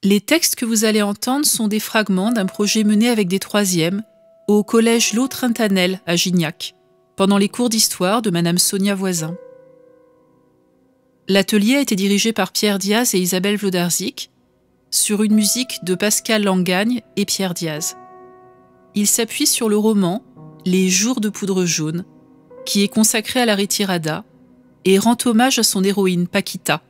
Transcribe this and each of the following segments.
Les textes que vous allez entendre sont des fragments d'un projet mené avec des troisièmes au collège Lot Trintanel à Gignac, pendant les cours d'histoire de Madame Sonia Voisin. L'atelier a été dirigé par Pierre Diaz et Isabelle Wlodarczyk, sur une musique de Pascal Langagne et Pierre Diaz. Il s'appuie sur le roman Les Jours de poudre jaune, qui est consacré à la retirada et rend hommage à son héroïne Paquita.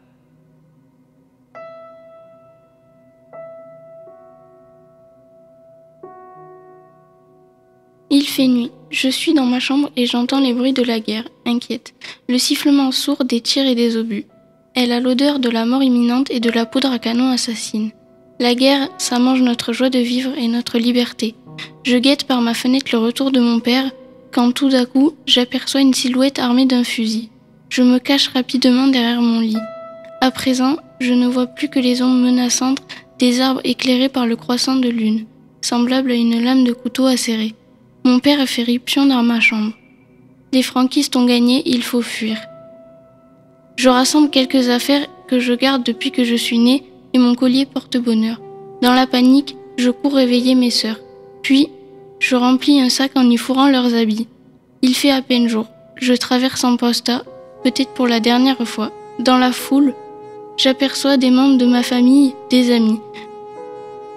Il fait nuit. Je suis dans ma chambre et j'entends les bruits de la guerre, inquiète. Le sifflement sourd des tirs et des obus. Elle a l'odeur de la mort imminente et de la poudre à canon assassine. La guerre, ça mange notre joie de vivre et notre liberté. Je guette par ma fenêtre le retour de mon père, quand tout d'un coup, j'aperçois une silhouette armée d'un fusil. Je me cache rapidement derrière mon lit. À présent, je ne vois plus que les ombres menaçantes des arbres éclairés par le croissant de lune, semblable à une lame de couteau acérée. Mon père a fait irruption dans ma chambre. Les franquistes ont gagné, il faut fuir. Je rassemble quelques affaires que je garde depuis que je suis née et mon collier porte-bonheur. Dans la panique, je cours réveiller mes sœurs. Puis, je remplis un sac en y fourrant leurs habits. Il fait à peine jour. Je traverse en posta, peut-être pour la dernière fois. Dans la foule, j'aperçois des membres de ma famille, des amis.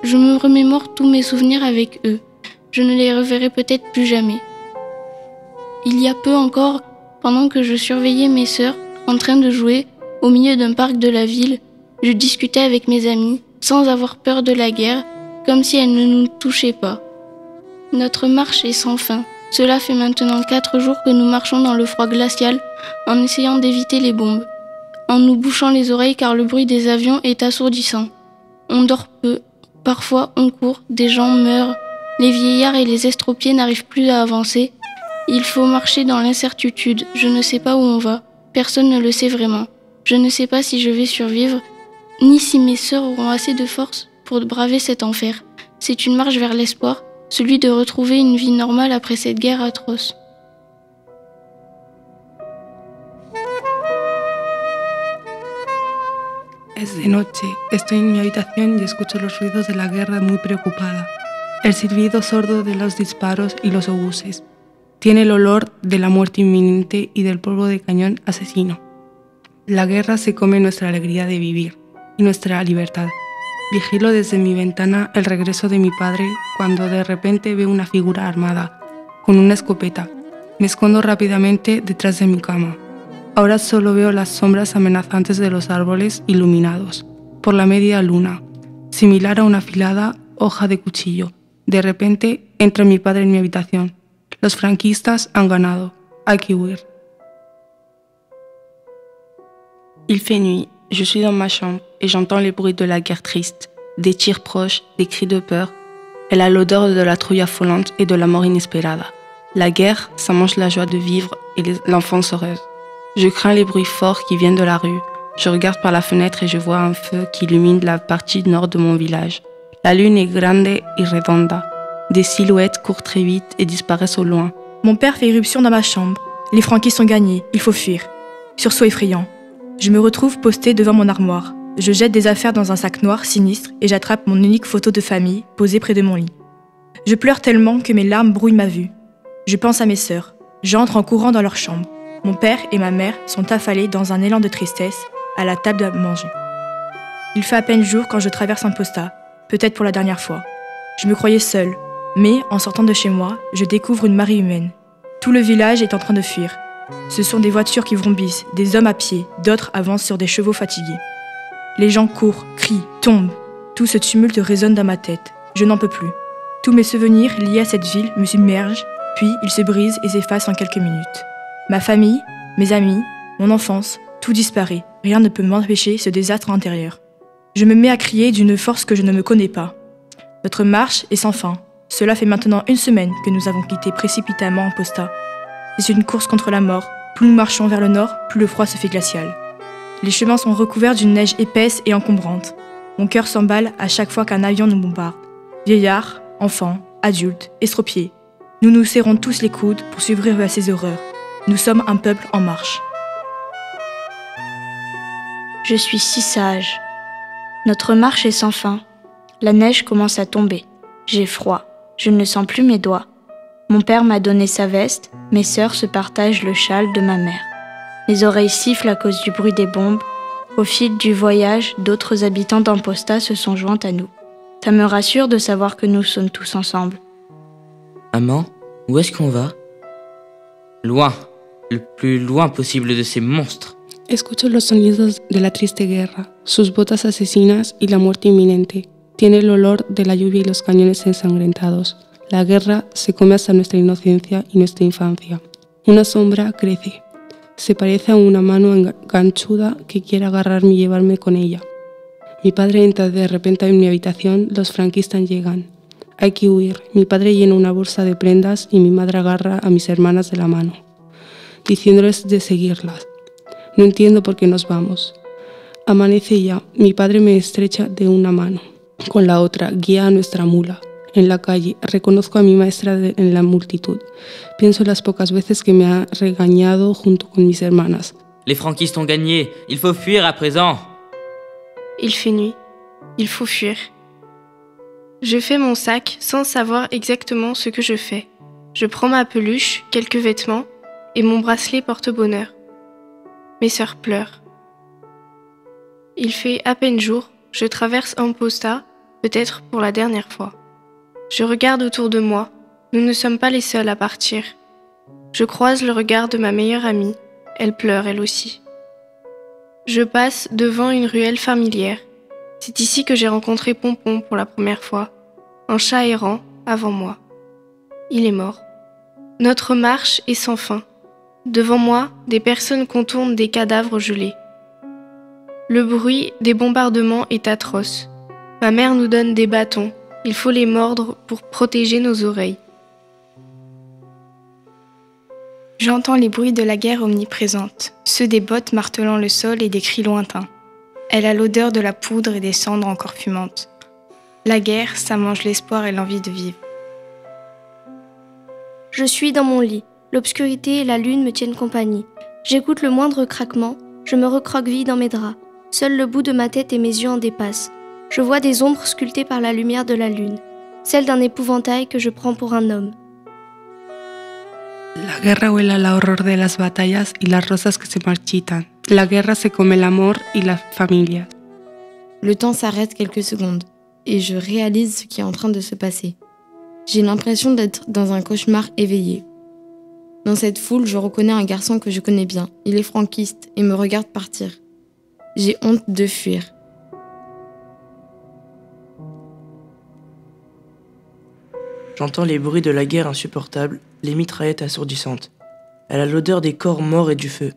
Je me remémore tous mes souvenirs avec eux. Je ne les reverrai peut-être plus jamais. Il y a peu encore, pendant que je surveillais mes sœurs en train de jouer au milieu d'un parc de la ville, je discutais avec mes amis, sans avoir peur de la guerre, comme si elle ne nous touchait pas. Notre marche est sans fin. Cela fait maintenant 4 jours que nous marchons dans le froid glacial en essayant d'éviter les bombes, en nous bouchant les oreilles car le bruit des avions est assourdissant. On dort peu, parfois on court, des gens meurent, les vieillards et les estropiés n'arrivent plus à avancer. Il faut marcher dans l'incertitude, je ne sais pas où on va, personne ne le sait vraiment. Je ne sais pas si je vais survivre, ni si mes sœurs auront assez de force pour braver cet enfer. C'est une marche vers l'espoir, celui de retrouver une vie normale après cette guerre atroce. Es de noche, estoy en mi habitación y escucho los ruidos de la guerra muy preocupada. El silbido sordo de los disparos y los obuses. Tiene el olor de la muerte inminente y del polvo de cañón asesino. La guerra se come nuestra alegría de vivir y nuestra libertad. Vigilo desde mi ventana el regreso de mi padre cuando de repente veo una figura armada, con una escopeta. Me escondo rápidamente detrás de mi cama. Ahora solo veo las sombras amenazantes de los árboles iluminados por la media luna, similar a una afilada hoja de cuchillo. De repente entra mi padre en mi habitación. Los franquistas han ganado. Hay que huir. Il fait nuit, je suis dans ma chambre et j'entends les bruits de la guerre triste, des tirs proches, des cris de peur. Elle a l'odeur de la trouille affolante et de la mort inespérada. La guerre, ça mange la joie de vivre et l'enfance heureuse. Je crains les bruits forts qui viennent de la rue. Je regarde par la fenêtre et je vois un feu qui illumine la partie nord de mon village. La lune est grande y redonda. Des silhouettes courent très vite et disparaissent au loin. Mon père fait irruption dans ma chambre. Les franquistes ont gagné, il faut fuir. Sursaut effrayant. Je me retrouve postée devant mon armoire. Je jette des affaires dans un sac noir sinistre et j'attrape mon unique photo de famille posée près de mon lit. Je pleure tellement que mes larmes brouillent ma vue. Je pense à mes sœurs. J'entre en courant dans leur chambre. Mon père et ma mère sont affalés dans un élan de tristesse à la table à manger. Il fait à peine jour quand je traverse un posta, peut-être pour la dernière fois. Je me croyais seule, mais en sortant de chez moi, je découvre une marée humaine. Tout le village est en train de fuir. Ce sont des voitures qui vrombissent, des hommes à pied, d'autres avancent sur des chevaux fatigués. Les gens courent, crient, tombent. Tout ce tumulte résonne dans ma tête. Je n'en peux plus. Tous mes souvenirs liés à cette ville me submergent, puis ils se brisent et s'effacent en quelques minutes. Ma famille, mes amis, mon enfance, tout disparaît. Rien ne peut m'empêcher ce désastre intérieur. Je me mets à crier d'une force que je ne me connais pas. Notre marche est sans fin. Cela fait maintenant 1 semaine que nous avons quitté précipitamment en posta. C'est une course contre la mort. Plus nous marchons vers le nord, plus le froid se fait glacial. Les chemins sont recouverts d'une neige épaisse et encombrante. Mon cœur s'emballe à chaque fois qu'un avion nous bombarde. Vieillards, enfants, adultes, estropiés. Nous nous serrons tous les coudes pour survivre à ces horreurs. Nous sommes un peuple en marche. Je suis si sage. Notre marche est sans fin. La neige commence à tomber. J'ai froid. Je ne sens plus mes doigts. Mon père m'a donné sa veste. Mes sœurs se partagent le châle de ma mère. Mes oreilles sifflent à cause du bruit des bombes. Au fil du voyage, d'autres habitants d'Amposta se sont joints à nous. Ça me rassure de savoir que nous sommes tous ensemble. Maman, où est-ce qu'on va? Loin, le plus loin possible de ces monstres. Escucho los sonidos de la triste guerra, sus botas asesinas y la muerte inminente. Tiene el olor de la lluvia y los cañones ensangrentados. La guerra se come hasta nuestra inocencia y nuestra infancia. Una sombra crece. Se parece a una mano ganchuda que quiere agarrarme y llevarme con ella. Mi padre entra de repente en mi habitación, los franquistas llegan. Hay que huir. Mi padre llena una bolsa de prendas y mi madre agarra a mis hermanas de la mano, diciéndoles de seguirlas. No entiendo por qué nos vamos. Amanece ya. Mi padre me estrecha de una mano. Con la otra guía a nuestra mula. En la calle reconozco a mi maestra en la multitud. Pienso las pocas veces que me ha regañado junto con mis hermanas. Les franquistes ont gagné, il faut fuir à présent. Il fait nuit. Il faut fuir. Je fais mon sac sans savoir exactement ce que je fais. Je prends ma peluche, quelques vêtements et mon bracelet porte-bonheur. Mes sœurs pleurent. Il fait à peine jour, je traverse Amposta, peut-être pour la dernière fois. Je regarde autour de moi, nous ne sommes pas les seuls à partir. Je croise le regard de ma meilleure amie, elle pleure elle aussi. Je passe devant une ruelle familière. C'est ici que j'ai rencontré Pompon pour la première fois, un chat errant avant moi. Il est mort. Notre marche est sans fin. Devant moi, des personnes contournent des cadavres gelés. Le bruit des bombardements est atroce. Ma mère nous donne des bâtons. Il faut les mordre pour protéger nos oreilles. J'entends les bruits de la guerre omniprésente, ceux des bottes martelant le sol et des cris lointains. Elle a l'odeur de la poudre et des cendres encore fumantes. La guerre, ça mange l'espoir et l'envie de vivre. Je suis dans mon lit. L'obscurité et la lune me tiennent compagnie. J'écoute le moindre craquement, je me recroqueville dans mes draps. Seul le bout de ma tête et mes yeux en dépassent. Je vois des ombres sculptées par la lumière de la lune, celle d'un épouvantail que je prends pour un homme. La guerra huele al horror de las batallas y las rosas que se marchitan. La guerra se come el amor y la familia. Le temps s'arrête quelques secondes et je réalise ce qui est en train de se passer. J'ai l'impression d'être dans un cauchemar éveillé. Dans cette foule, je reconnais un garçon que je connais bien. Il est franquiste et me regarde partir. J'ai honte de fuir. J'entends les bruits de la guerre insupportables, les mitraillettes assourdissantes. Elle a l'odeur des corps morts et du feu.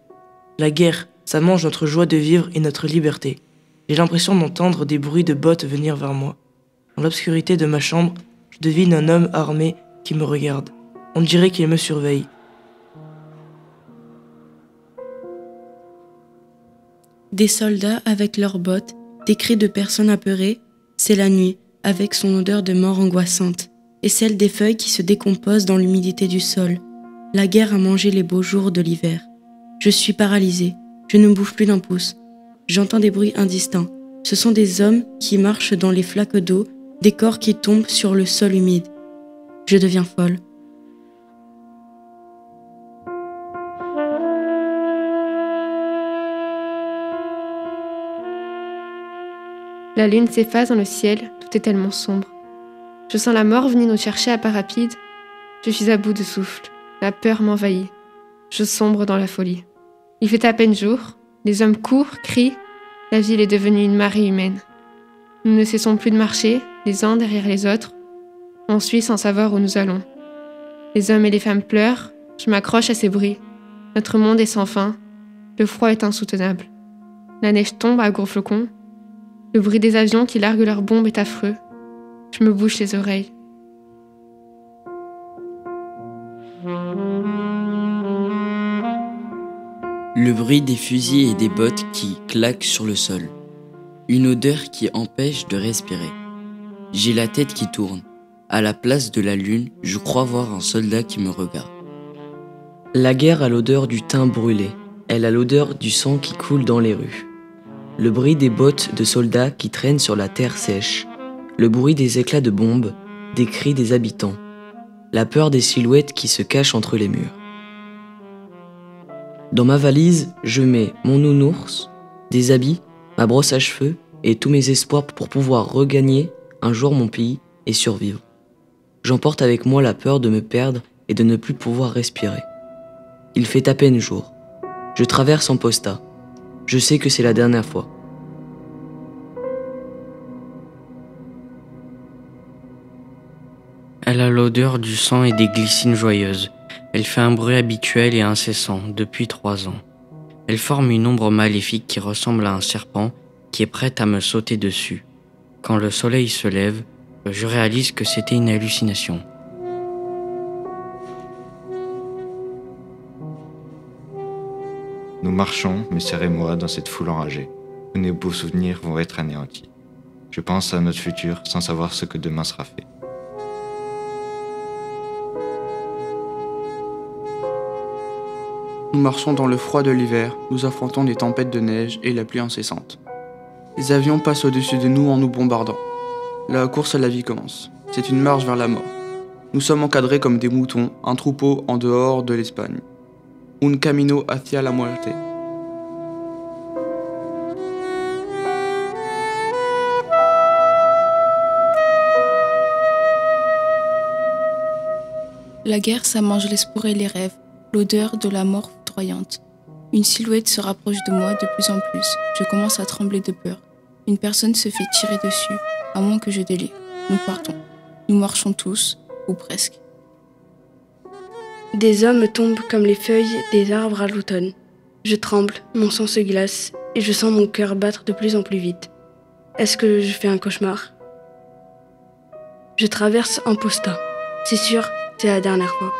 La guerre, ça mange notre joie de vivre et notre liberté. J'ai l'impression d'entendre des bruits de bottes venir vers moi. Dans l'obscurité de ma chambre, je devine un homme armé qui me regarde. On dirait qu'il me surveille. Des soldats avec leurs bottes, des cris de personnes apeurées, c'est la nuit, avec son odeur de mort angoissante, et celle des feuilles qui se décomposent dans l'humidité du sol. La guerre a mangé les beaux jours de l'hiver. Je suis paralysée, je ne bouge plus d'un pouce. J'entends des bruits indistincts. Ce sont des hommes qui marchent dans les flaques d'eau, des corps qui tombent sur le sol humide. Je deviens folle. La lune s'efface dans le ciel, tout est tellement sombre. Je sens la mort venir nous chercher à pas rapide. Je suis à bout de souffle, la peur m'envahit. Je sombre dans la folie. Il fait à peine jour, les hommes courent, crient, la ville est devenue une marée humaine. Nous ne cessons plus de marcher, les uns derrière les autres. On suit sans savoir où nous allons. Les hommes et les femmes pleurent, je m'accroche à ces bruits. Notre monde est sans fin, le froid est insoutenable. La neige tombe à gros flocons. Le bruit des avions qui larguent leurs bombes est affreux. Je me bouche les oreilles. Le bruit des fusils et des bottes qui claquent sur le sol. Une odeur qui empêche de respirer. J'ai la tête qui tourne. À la place de la lune, je crois voir un soldat qui me regarde. La guerre a l'odeur du thym brûlé. Elle a l'odeur du sang qui coule dans les rues. Le bruit des bottes de soldats qui traînent sur la terre sèche. le bruit des éclats de bombes, des cris des habitants, la peur des silhouettes qui se cachent entre les murs. Dans ma valise, je mets mon nounours, des habits, ma brosse à cheveux et tous mes espoirs pour pouvoir regagner un jour mon pays et survivre. J'emporte avec moi la peur de me perdre et de ne plus pouvoir respirer. Il fait à peine jour. Je traverse en posta. Je sais que c'est la dernière fois. Elle a l'odeur du sang et des glycines joyeuses. Elle fait un bruit habituel et incessant depuis 3 ans. Elle forme une ombre maléfique qui ressemble à un serpent qui est prête à me sauter dessus. Quand le soleil se lève, je réalise que c'était une hallucination. Nous marchons, mes sœurs et moi, dans cette foule enragée. Tous nos beaux souvenirs vont être anéantis. Je pense à notre futur sans savoir ce que demain sera fait. Nous marchons dans le froid de l'hiver, nous affrontons des tempêtes de neige et la pluie incessante. Les avions passent au-dessus de nous en nous bombardant. La course à la vie commence. C'est une marche vers la mort. Nous sommes encadrés comme des moutons, un troupeau en dehors de l'Espagne. Un camino hacia la muerte. La guerre, ça mange l'espoir et les rêves, l'odeur de la mort foudroyante. Une silhouette se rapproche de moi de plus en plus. Je commence à trembler de peur. Une personne se fait tirer dessus, à moins que je délire. Nous partons. Nous marchons tous, ou presque. Des hommes tombent comme les feuilles des arbres à l'automne. Je tremble, mon sang se glace et je sens mon cœur battre de plus en plus vite. Est-ce que je fais un cauchemar? Je traverse un posta. C'est sûr, c'est la dernière fois.